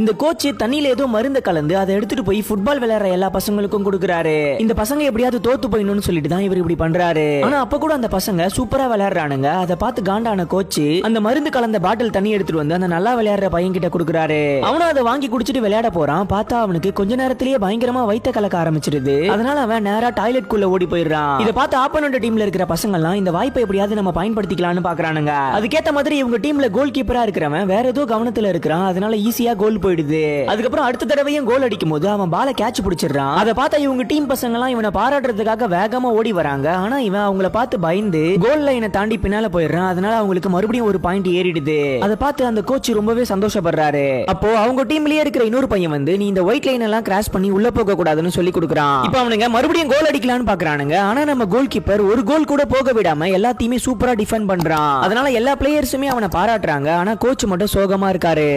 இந்த கோச் தண்ணியில ஏதோ மருந்து கலந்து அதை எடுத்துட்டு போய் ஃபுட்பால் விளையாடுற எல்லா பசங்களுக்கும் கொடுக்குறாரு. இந்த பசங்க எப்படியாவது தோத்து போயிடணும்னு சொல்லிட்டு தான் இவர் இப்படி பண்றாரு. ஆனா அப்ப கூட அந்த பசங்க சூப்பரா விளையாடுறானுங்க. அதை பார்த்து காண்டான கோச் அந்த மருந்து கலந்த பாட்டில் தண்ணி எடுத்துட்டு வந்து அந்த நல்லா விளையாடுற பையன் கிட்ட கொடுக்குறாரு. அவனும் அதை வாங்கி குடிச்சிட்டு விளையாட போறான். பார்த்தா அவனுக்கு கொஞ்ச நேரத்திலேயே பயங்கரமா வயித்த கலக்க ஆரம்பிச்சிருது. அதனால அவன் நேரா டாய்லெட் குள்ள ஓடி போயிடுறான். இதை பார்த்து ஆப்போனன்ட் டீம்ல இருக்கிற பசங்க எல்லாம் இந்த வாய்ப்பை எப்படியாவது நம்ம பயன்படுத்திக்கலாம்னு பாக்குறானுங்க. அதுக்கேத்த மாதிரி இவங்க டீம்ல கோல் கீப்பரா இருக்கிறவன் வேற ஏதோ கவனத்துல இருக்கிறான். அதனால ஈஸியா கோல் போயிடுது. அதுக்கப்புறம் அடுத்த தடவையும் கோல் அடிக்கும் போது அவன் பால கேட்ச் பிடிச்சிடறான். அதை பார்த்தா இவங்க டீம் பசங்க எல்லாம் இவனை பாராட்டுறதுக்காக வேகமா ஓடி வராங்க. ஆனா இவன் அவங்கள பார்த்து பயந்து கோல் லைனை தாண்டி பின்னால போயிடுறான். அதனால அவங்களுக்கு மறுபடியும் ஒரு பாயிண்ட் ஏறிடுது. அதை பார்த்து அந்த கோச் ரொம்பவே சந்தோஷப்படுறாரு. அப்போ அவங்க டீம்லயே இருக்கிற இன்னொரு பையன் வந்து நீ இந்த ஒயிட் லைன் எல்லாம் கிராஸ் பண்ணி உள்ள போக கூடாதுன்னு சொல்லி கொடுக்குறான். இப்போ அவனுங்க மறுபடியும் கோல் அடிக்கலாம்னு பாக்குறானுங்க. ஆனா நம்ம கோல் கீப்பர் ஒரு கோல் கூட போக விடாம எல்லாத்தையுமே சூப்பரா டிஃபெண்ட் பண்றான். அதனால எல்லா பிளேயர்ஸுமே அவனை பாராட்டுறாங்க. ஆனா கோச் மட்டும் சோகமா இருக்காரு.